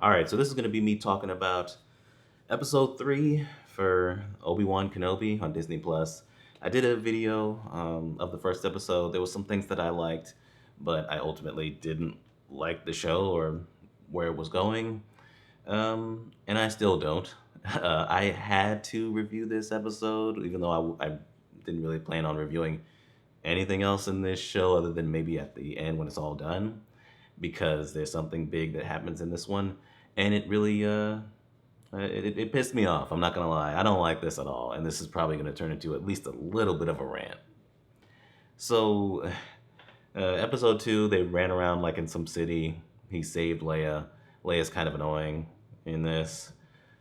All right, so this is going to be me talking about episode 3 for Obi-Wan Kenobi on Disney Plus. I did a video of the first episode. There was some things that I liked, but I ultimately didn't like the show or where it was going. And I still don't. I had to review this episode, even though I didn't really plan on reviewing anything else in this show other than maybe at the end when it's all done, because there's something big that happens in this one, and it really it pissed me off. I'm not gonna lie, I don't like this at all, and this is probably gonna turn into at least a little bit of a rant. So, episode 2, they ran around like in some city. He saved Leia. Leia's kind of annoying in this.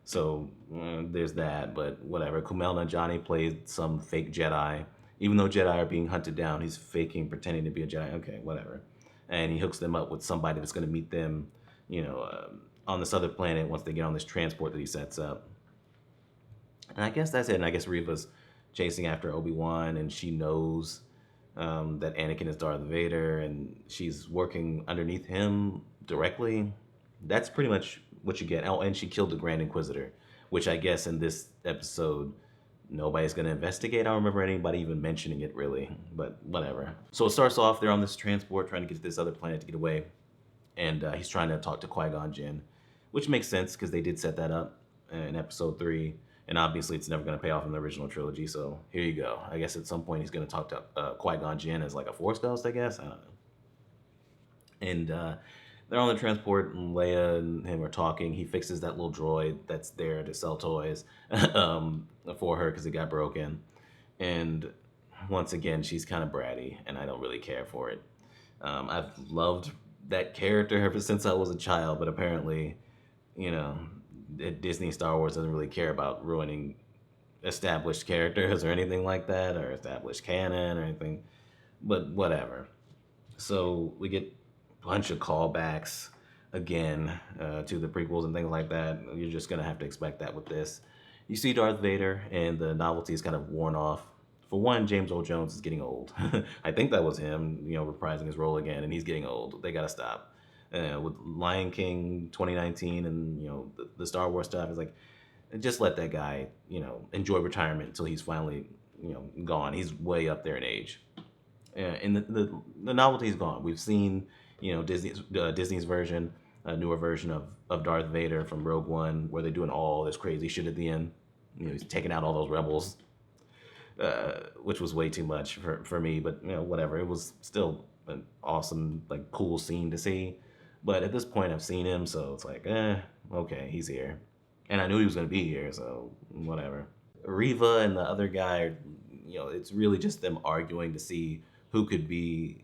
So there's that, but whatever. Kumail Nanjiani played some fake Jedi. Even though Jedi are being hunted down, he's faking, pretending to be a Jedi. Okay, whatever. And he hooks them up with somebody that's going to meet them, on this other planet once they get on this transport that he sets up. And I guess that's it. And I guess Reva's chasing after Obi-Wan, and she knows that Anakin is Darth Vader, and she's working underneath him directly. That's pretty much what you get. Oh, and she killed the Grand Inquisitor, which I guess in this episode nobody's going to investigate. I don't remember anybody even mentioning it really, but whatever. So it starts off, they're on this transport trying to get to this other planet to get away, and he's trying to talk to Qui-Gon Jinn, which makes sense because they did set that up in episode 3, and obviously it's never going to pay off in the original trilogy, so here you go. I guess at some point he's going to talk to Qui-Gon Jinn as like a Force ghost, I guess. I don't know. And they're on the transport, and Leia and him are talking. He fixes that little droid that's there to sell toys for her because it got broken. And once again, she's kind of bratty, and I don't really care for it. I've loved that character ever since I was a child, but apparently, Disney Star Wars doesn't really care about ruining established characters or anything like that, or established canon or anything, but whatever. So we get bunch of callbacks again to the prequels and things like that. You're just gonna have to expect that with this. You see Darth Vader, and the novelty is kind of worn off. For one, James Earl Jones is getting old. I think that was him, reprising his role again, and he's getting old. They gotta stop. With Lion King 2019 and the Star Wars stuff, it's like, just let that guy enjoy retirement until he's finally gone. He's way up there in age. And the novelty's gone. We've seen Disney's version, a newer version of Darth Vader from Rogue One, where they're doing all this crazy shit at the end. He's taking out all those rebels, which was way too much for me, but whatever. It was still an awesome, like, cool scene to see. But at this point, I've seen him, so it's like, okay, he's here. And I knew he was going to be here, so whatever. Reva and the other guy are, it's really just them arguing to see who could be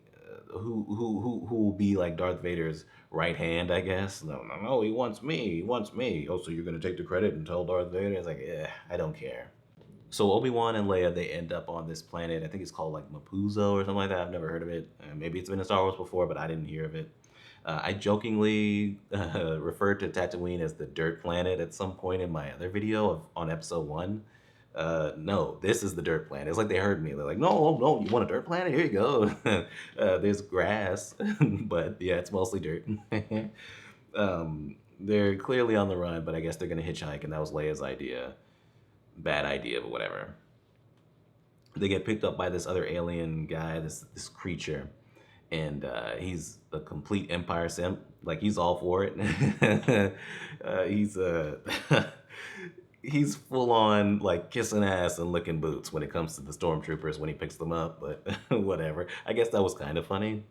who will be like Darth Vader's right hand, I guess. No, he wants me. Oh, so you're gonna take the credit and tell Darth Vader? It's like, I don't care. So Obi-Wan and Leia, they end up on this planet. I think it's called like Mapuzo or something like that. I've never heard of it. Maybe it's been in Star Wars before, but I didn't hear of it. I jokingly referred to Tatooine as the dirt planet at some point in my other video on episode 1. No, this is the dirt planet. It's like they heard me. They're like, no, you want a dirt planet? Here you go. There's grass, but yeah, it's mostly dirt. They're clearly on the run, but I guess they're going to hitchhike, and that was Leia's idea. Bad idea, but whatever. They get picked up by this other alien guy, this creature, and he's a complete Empire simp. Like, he's all for it. He's full on like kissing ass and licking boots when it comes to the stormtroopers when he picks them up, but whatever. I guess that was kind of funny.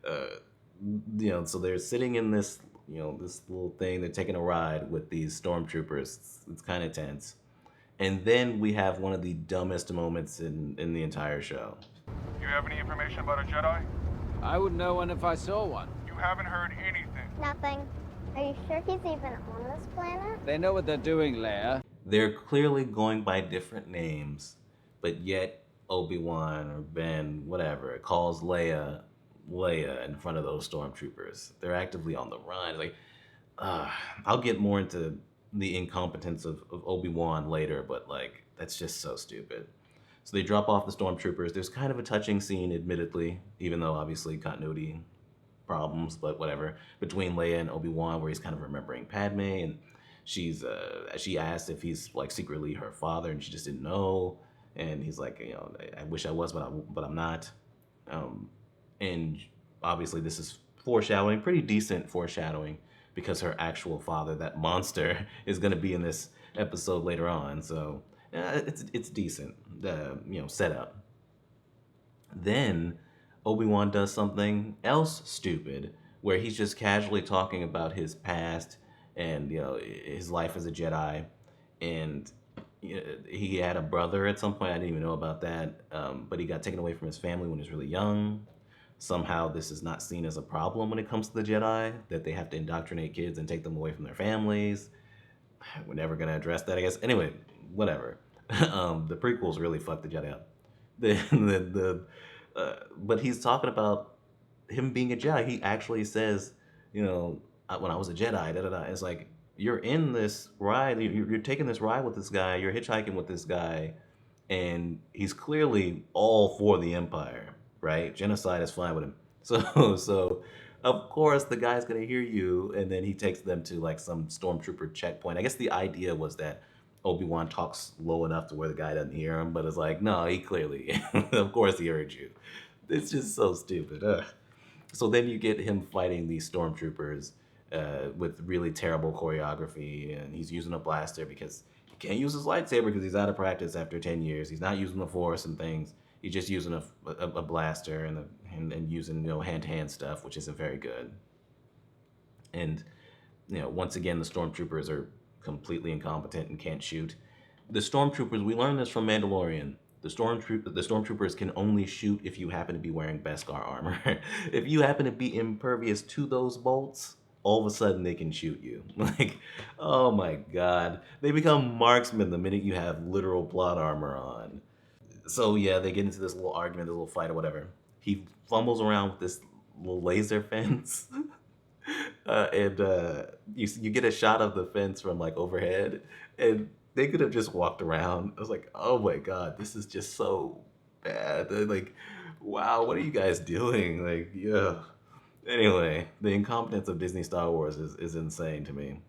So they're sitting in this, this little thing. They're taking a ride with these stormtroopers. It's kind of tense. And then we have one of the dumbest moments in the entire show. You have any information about a Jedi? I would know one if I saw one. You haven't heard anything. Nothing. Are you sure he's even on this planet? They know what they're doing, Leia. They're clearly going by different names, but yet Obi-Wan or Ben, whatever, calls Leia in front of those stormtroopers. They're actively on the run. Like, I'll get more into the incompetence of Obi-Wan later, but like, that's just so stupid. So they drop off the stormtroopers. There's kind of a touching scene, admittedly, even though obviously continuity problems, but whatever, between Leia and Obi-Wan, where he's kind of remembering Padme, and she asked if he's like secretly her father, and she just didn't know, and he's like, I wish I was, but I'm not. Um, and obviously this is foreshadowing, pretty decent foreshadowing, because her actual father, that monster, is going to be in this episode later on. So it's decent, setup. Then Obi-Wan does something else stupid, where he's just casually talking about his past and his life as a Jedi, and he had a brother at some point. I didn't even know about that, but he got taken away from his family when he was really young. Somehow this is not seen as a problem when it comes to the Jedi, that they have to indoctrinate kids and take them away from their families. We're never going to address that, I guess. Anyway, whatever. The prequels really fucked the Jedi up. But he's talking about him being a Jedi. He actually says, when I was a Jedi, da da da. It's like, you're in this ride, you're taking this ride with this guy, you're hitchhiking with this guy, and he's clearly all for the Empire, right? Genocide is fine with him. So of course the guy's gonna hear you, and then he takes them to like some stormtrooper checkpoint. I guess the idea was that Obi-Wan talks low enough to where the guy doesn't hear him, but it's like, no, he clearly, of course he heard you. It's just so stupid. Ugh. So then you get him fighting these stormtroopers with really terrible choreography, and he's using a blaster because he can't use his lightsaber because he's out of practice after 10 years. He's not using the Force and things. He's just using a blaster and using hand-to-hand stuff, which isn't very good. And once again, the stormtroopers are completely incompetent and can't shoot. The stormtroopers, we learned this from Mandalorian. The stormtroopers can only shoot if you happen to be wearing Beskar armor. If you happen to be impervious to those bolts, all of a sudden they can shoot you. Like, oh my god. They become marksmen the minute you have literal plot armor on. So yeah, they get into this little argument, this little fight or whatever. He fumbles around with this little laser fence. And you get a shot of the fence from like overhead, and they could have just walked around. I was like, oh my god, this is just so bad. Like, wow, what are you guys doing? Like, yeah. Anyway, the incompetence of Disney Star Wars is insane to me.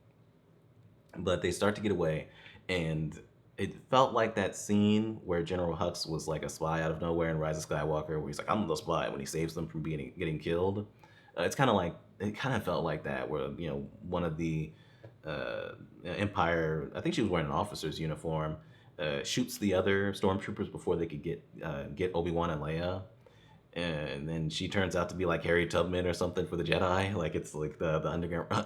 But they start to get away, and it felt like that scene where General Hux was like a spy out of nowhere in Rise of Skywalker, where he's like, I'm the spy, when he saves them from getting killed. It's kind of like, it kind of felt like that, where one of the Empire, I think she was wearing an officer's uniform, shoots the other stormtroopers before they could get Obi-Wan and Leia. And then she turns out to be like Harry Tubman or something for the Jedi. Like it's like the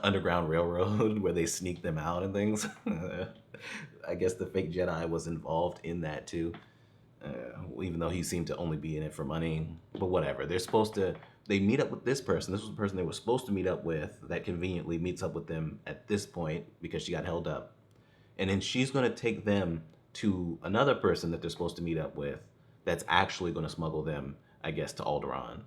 underground railroad where they sneak them out and things. I guess the fake Jedi was involved in that too, even though he seemed to only be in it for money. But whatever. They meet up with this person. This was the person they were supposed to meet up with that conveniently meets up with them at this point because she got held up. And then she's going to take them to another person that they're supposed to meet up with that's actually going to smuggle them, I guess, to Alderaan.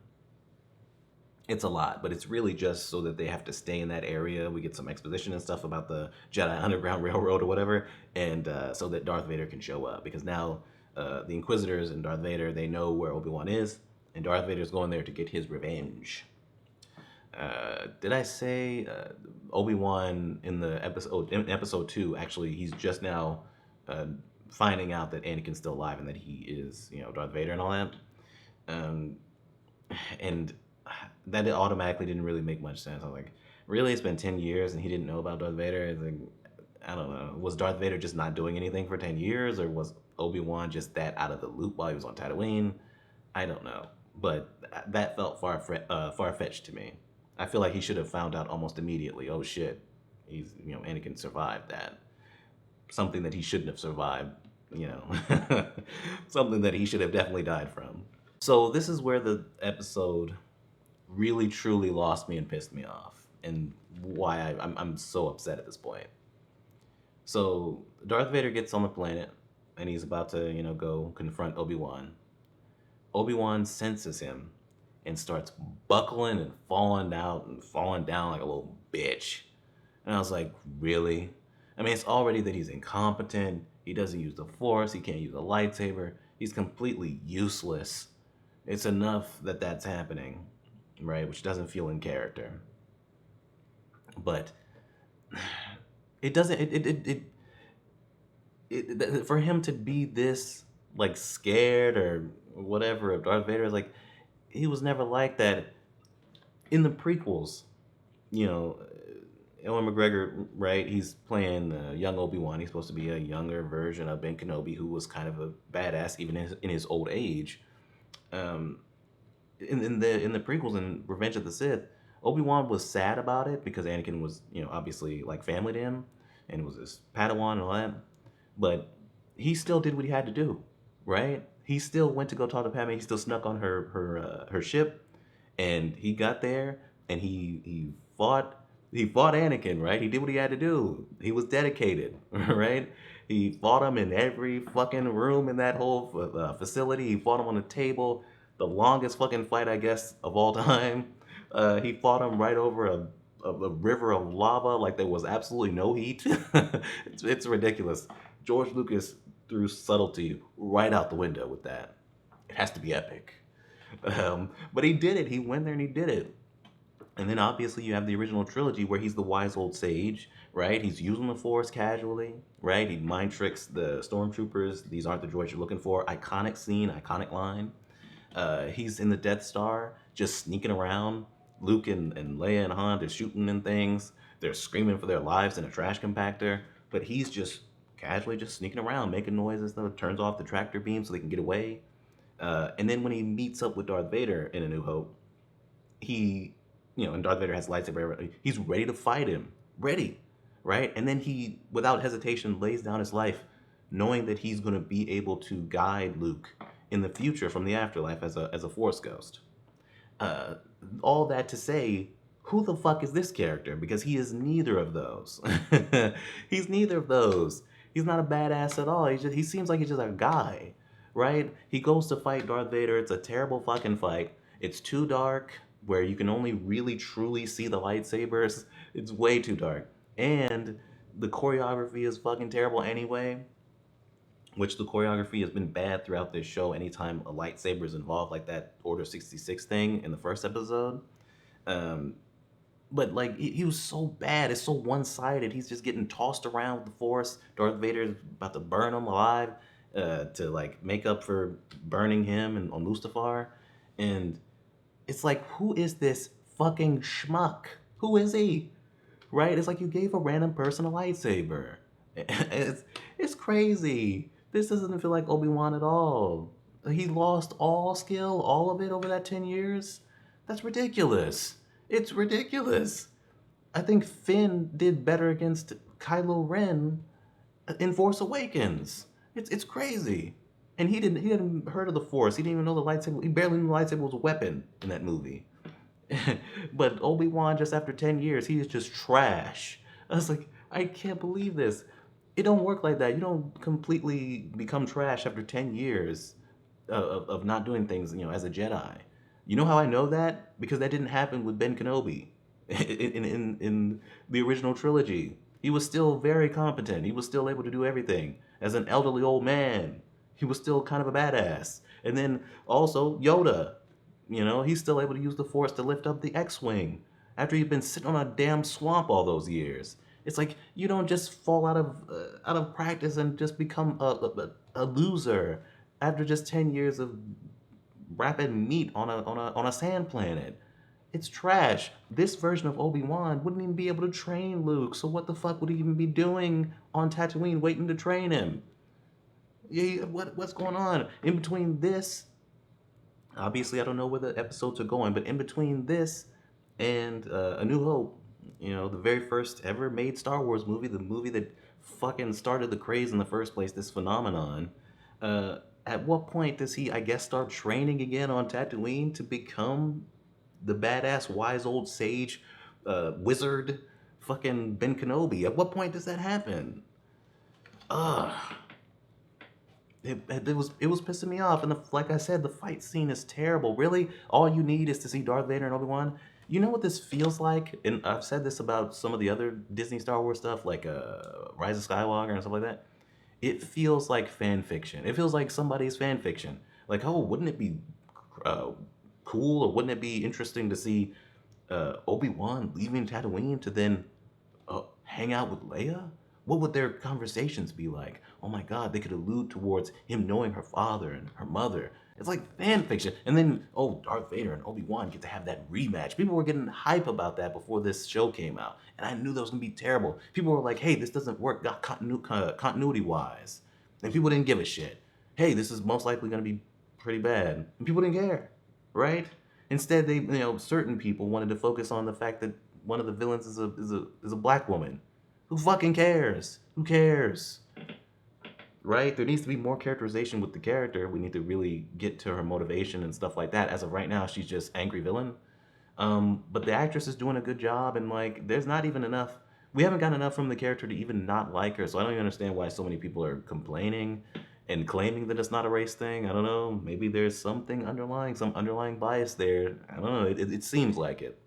It's a lot, but it's really just so that they have to stay in that area. We get some exposition and stuff about the Jedi Underground Railroad or whatever, and so that Darth Vader can show up. Because now the Inquisitors and Darth Vader, they know where Obi-Wan is, and Darth Vader's going there to get his revenge. Did I say Obi-Wan in episode 2, actually, he's just now finding out that Anakin's still alive and that he is, Darth Vader and all that. And that automatically didn't really make much sense. I was like, really? It's been 10 years and he didn't know about Darth Vader? It's like, I don't know. Was Darth Vader just not doing anything for 10 years? Or was Obi-Wan just that out of the loop while he was on Tatooine? I don't know. But that felt far-fetched to me. I feel like he should have found out almost immediately. Oh shit, Anakin survived that. Something that he shouldn't have survived, something that he should have definitely died from. So this is where the episode really truly lost me and pissed me off, and why I'm so upset at this point. So Darth Vader gets on the planet, and he's about to, go confront Obi-Wan. Obi-Wan senses him and starts buckling and falling down like a little bitch. And I was like, really? I mean, it's already that he's incompetent. He doesn't use the Force. He can't use a lightsaber. He's completely useless. It's enough that that's happening. right? Which doesn't feel in character. But it doesn't. For him to be this like scared or whatever of Darth Vader is like he was never like that in the prequels. You know, Ewan McGregor, right? He's playing young Obi-Wan. He's supposed to be a younger version of Ben Kenobi, who was kind of a badass even in his old age. Um, in the prequels and Revenge of the Sith, Obi-Wan was sad about it because Anakin was, obviously like family to him, and was his Padawan and all that. But he still did what he had to do, right? He still went to go talk to Padme. He still snuck on her ship, and he got there and he fought Anakin, right? He did what he had to do. He was dedicated, right? He fought him in every fucking room in that whole facility. He fought him on the table. The longest fucking fight, I guess, of all time. He fought him right over a river of lava like there was absolutely no heat. It's ridiculous. George Lucas threw subtlety right out the window with that. It has to be epic. But he did it. He went there and he did it. And then obviously you have the original trilogy where he's the wise old sage, right? He's using the Force casually, right? He mind tricks the stormtroopers. These aren't the droids you're looking for. Iconic scene, iconic line. He's in the Death Star, just sneaking around. Luke and Leia and Han, they're shooting and things. They're screaming for their lives in a trash compactor. But he's just casually just sneaking around, making noises, though, turns off the tractor beam so they can get away. And then when he meets up with Darth Vader in A New Hope, he, and Darth Vader has lightsaber, he's ready to fight him. Ready, right? And then he, without hesitation, lays down his life, knowing that he's going to be able to guide Luke in the future from the afterlife as a Force ghost. Uh, all that to say, who the fuck is this character? Because he is neither of those. He's neither of those. He's not a badass at all. He seems like he's just a guy, right? He goes to fight Darth Vader. It's a terrible fucking fight. It's too dark, where you can only really truly see the lightsabers. It's way too dark. And the choreography is fucking terrible anyway, which the choreography has been bad throughout this show anytime a lightsaber is involved, like that Order 66 thing in the first episode. Um, but like he was so bad, it's so one-sided. He's just getting tossed around with the Force. Darth Vader's about to burn him alive to like make up for burning him on Mustafar. And it's like, who is this fucking schmuck? Who is he? Right? It's like you gave a random person a lightsaber. It's crazy. This doesn't feel like Obi-Wan at all. He lost all skill, all of it over that 10 years. That's ridiculous. It's ridiculous. I think Finn did better against Kylo Ren in Force Awakens. It's crazy. And he hadn't heard of the Force. He didn't even know the lightsaber. He barely knew the lightsaber was a weapon in that movie. But Obi-Wan, just after 10 years, he is just trash. I was like, I can't believe this. It don't work like that. You don't completely become trash after 10 years of not doing things, as a Jedi. You know how I know that? Because that didn't happen with Ben Kenobi in the original trilogy. He was still very competent. He was still able to do everything. As an elderly old man, he was still kind of a badass. And then also Yoda, he's still able to use the Force to lift up the X-Wing after he'd been sitting on a damn swamp all those years. It's like you don't just fall out of practice and just become a loser after just 10 years of rapid meat on a sand planet. It's trash. This version of Obi-Wan wouldn't even be able to train Luke, so what the fuck would he even be doing on Tatooine waiting to train him? Yeah, what's going on? In between this, obviously I don't know where the episodes are going, but in between this and A New Hope, the very first ever made Star Wars movie, the movie that fucking started the craze in the first place, this phenomenon, at what point does he, I guess, start training again on Tatooine to become the badass wise old sage wizard fucking Ben Kenobi? At what point does that happen? Ugh. It was pissing me off, and like I said, the fight scene is terrible. Really, all you need is to see Darth Vader and Obi-Wan. You know what this feels like? And I've said this about some of the other Disney Star Wars stuff, like Rise of Skywalker and stuff like that. It feels like fan fiction. It feels like somebody's fan fiction. Like, oh, wouldn't it be cool, or wouldn't it be interesting to see Obi-Wan leaving Tatooine to then hang out with Leia? What would their conversations be like? Oh my God, they could allude towards him knowing her father and her mother. It's like fan fiction. And then, oh, Darth Vader and Obi-Wan get to have that rematch. People were getting hype about that before this show came out. And I knew that was going to be terrible. People were like, hey, this doesn't work continuity-wise. And people didn't give a shit. Hey, this is most likely going to be pretty bad. And people didn't care, right? Instead, certain people wanted to focus on the fact that one of the villains is a black woman. Who fucking cares? Who cares? Right? There needs to be more characterization with the character. We need to really get to her motivation and stuff like that. As of right now, she's just angry villain. But the actress is doing a good job, and like, there's not even enough. We haven't got enough from the character to even not like her. So I don't even understand why so many people are complaining and claiming that it's not a race thing. I don't know. Maybe there's some underlying bias there. I don't know. It seems like it.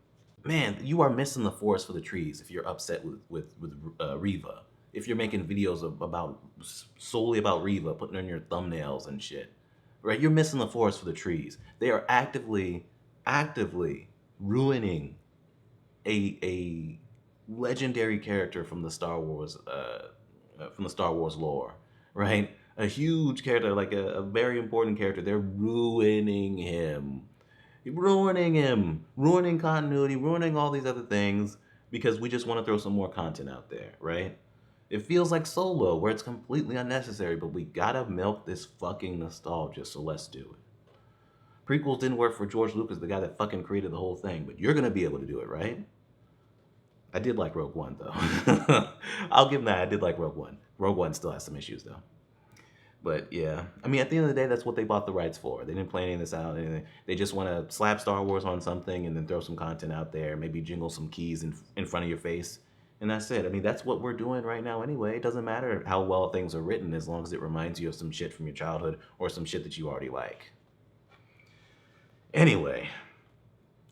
Man, you are missing the forest for the trees if you're upset with Riva. If you're making videos solely about Riva, putting her in your thumbnails and shit, right? You're missing the forest for the trees. They are actively ruining a legendary character from the Star Wars lore, right? A huge character, like a very important character. They're ruining him, ruining continuity, ruining all these other things because we just want to throw some more content out there, right? It feels like Solo, where it's completely unnecessary, but we gotta milk this fucking nostalgia, so let's do it. Prequels didn't work for George Lucas, the guy that fucking created the whole thing, but you're gonna be able to do it, right? I did like Rogue One, though. I'll give him that. I did like Rogue One. Rogue One still has some issues, though. But yeah, I mean, at the end of the day, that's what they bought the rights for. They didn't plan any of this out. They just want to slap Star Wars on something and then throw some content out there, maybe jingle some keys in front of your face. And that's it. I mean, that's what we're doing right now anyway. It doesn't matter how well things are written as long as it reminds you of some shit from your childhood or some shit that you already like. Anyway,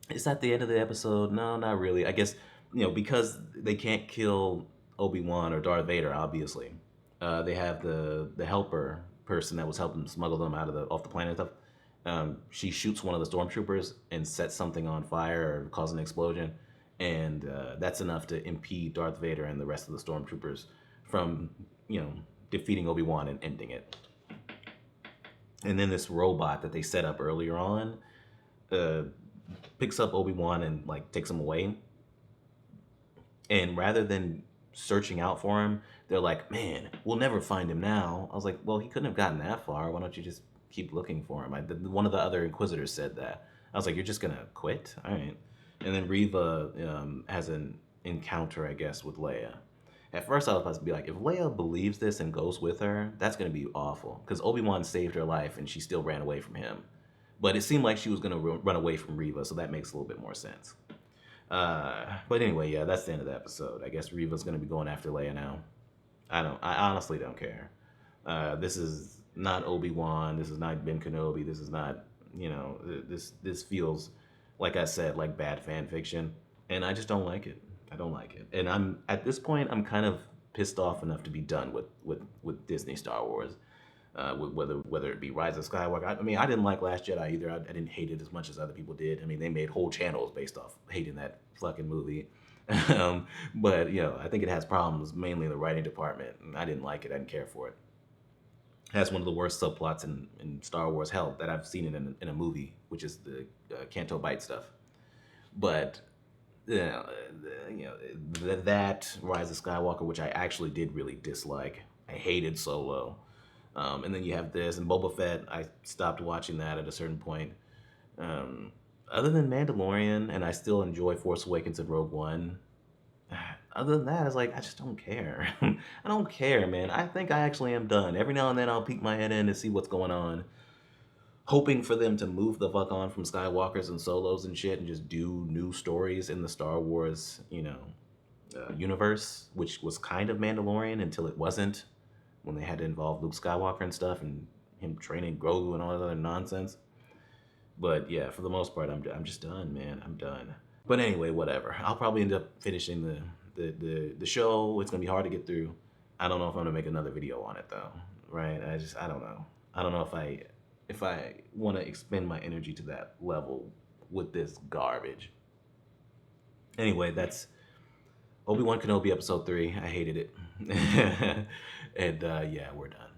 is that the end of the episode? No, not really. I guess, because they can't kill Obi-Wan or Darth Vader, obviously. They have the helper person that was helping smuggle them off the planet and stuff. She shoots one of the stormtroopers and sets something on fire or causes an explosion. And that's enough to impede Darth Vader and the rest of the stormtroopers from, defeating Obi-Wan and ending it. And then this robot that they set up earlier on picks up Obi-Wan and like takes him away. And rather than searching out for him, they're like, man, we'll never find him now. I was like, well, he couldn't have gotten that far. Why don't you just keep looking for him? One of the other Inquisitors said that. I was like, you're just gonna quit? All right. And then Riva has an encounter, I guess, with Leia. At first, I was about to be like, if Leia believes this and goes with her, that's going to be awful. Because Obi-Wan saved her life and she still ran away from him. But it seemed like she was going to run away from Riva, so that makes a little bit more sense. But anyway, yeah, that's the end of the episode. I guess Riva's going to be going after Leia now. I honestly don't care. This is not Obi-Wan. This is not Ben Kenobi. This is not, this feels, like I said, like bad fan fiction, and I just don't like it. I don't like it, and at this point, I'm kind of pissed off enough to be done with Disney Star Wars, whether it be Rise of Skywalker. I mean, I didn't like Last Jedi either. I didn't hate it as much as other people did. I mean, they made whole channels based off hating that fucking movie. But I think it has problems mainly in the writing department, and I didn't like it. I didn't care for it. Has one of the worst subplots in Star Wars, hell, that I've seen in a movie, which is the Canto Bight stuff. But that Rise of Skywalker, which I actually did really dislike. I hated Solo. And then you have this and Boba Fett. I stopped watching that at a certain point. Other than Mandalorian, and I still enjoy Force Awakens and Rogue One. Other than that, it's like, I just don't care. I don't care, man. I think I actually am done. Every now and then I'll peek my head in to see what's going on, hoping for them to move the fuck on from Skywalkers and Solos and shit and just do new stories in the Star Wars, universe, which was kind of Mandalorian until it wasn't, when they had to involve Luke Skywalker and stuff and him training Grogu and all that other nonsense. But yeah, for the most part, I'm just done, man. I'm done. But anyway, whatever. I'll probably end up finishing the show. It's gonna be hard to get through. I don't know if I'm gonna make another video on it though, right? I don't know. I don't know if I if I want to expend my energy to that level with this garbage. Anyway, that's Obi-Wan Kenobi episode 3. I hated it. And yeah, we're done.